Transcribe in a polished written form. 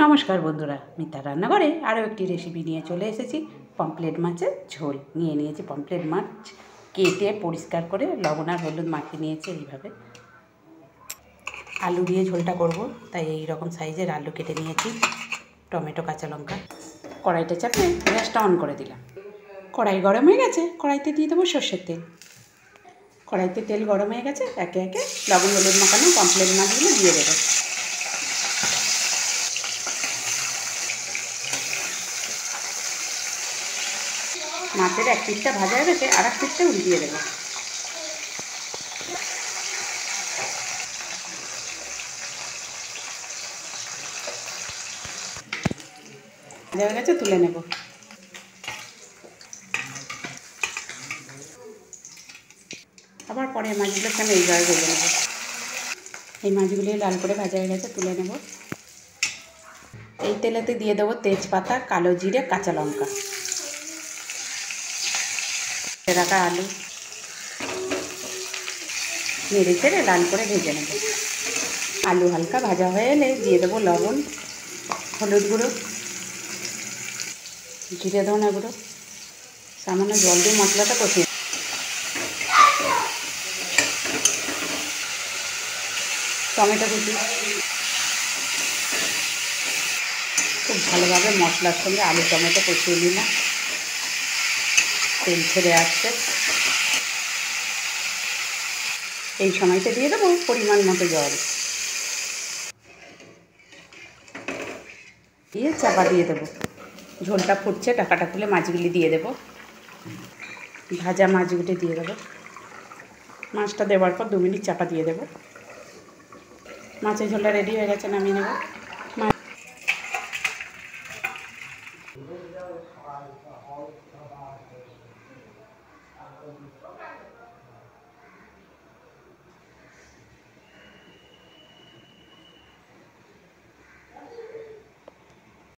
নমস্কার বন্ধুরা, মিতার রান্নাঘরে আরও একটি রেসিপি নিয়ে চলে এসেছি। পমফ্রেট মাছের ঝোল নিয়ে নিয়েছি। পমফ্রেট মাছ কেটে পরিষ্কার করে লবণ আর হলুদ মাখিয়ে নিয়েছি। এইভাবে আলু দিয়ে ঝোলটা করব, তাই এই রকম সাইজের আলু কেটে নিয়েছি। টমেটো, কাঁচা লঙ্কা। কড়াইটা চাপিয়ে গ্যাসটা অন করে দিলাম। কড়াই গরম হয়ে গেছে, কড়াইতে দিয়ে দেবো সর্ষের তেল। কড়াইতে তেল গরম হয়ে গেছে, একে একে লবণ হলুদ মাখানো পমফ্রেট মাছগুলো দিয়ে দেবো। মাছের এক পিঠটা ভাজা হয়ে গেছে, আর এক পিঠটা উল্টিয়ে দেবো। ভাজা হয়ে গেছে, তুলে নেব। আবার পরে মাছগুলোকে আমি এইভাবে ভেজে নেব। এই মাছগুলি লাল করে ভাজা হয়ে গেছে, তুলে নেব। এই তেলেতে দিয়ে দেবো তেজপাতা, কালো জিরে, কাঁচা লঙ্কা, রাখা আলু নেড়ে চেড়ে লাল করে ভেজে নেব। আলু হালকা ভাজা হয়ে এলে দিয়ে দেবো লবণ, হলুদ গুঁড়ো, জিরে ধনে গুঁড়ো, সামান্য জল দিয়ে মশলাটা কষিয়ে টমেটো কুচি। খুব ভালোভাবে মশলার সঙ্গে আলু টমেটো কষিয়ে নিলাম। তেল ছেড়ে আসছে। এই সময়তে দিয়ে দেবো পরিমাণ মতো জল, দিয়ে চাপা দিয়ে দেবো। ঝোলটা ফুটছে, ঢাকাটা খুলে মাছগুলি দিয়ে দেবো। ভাজা মাছগুলি দিয়ে দেবো। মাছটা দেওয়ার পর 2 মিনিট চাপা দিয়ে দেবো। মাছের ঝোলটা রেডি হয়ে গেছে, নামিয়ে নেব।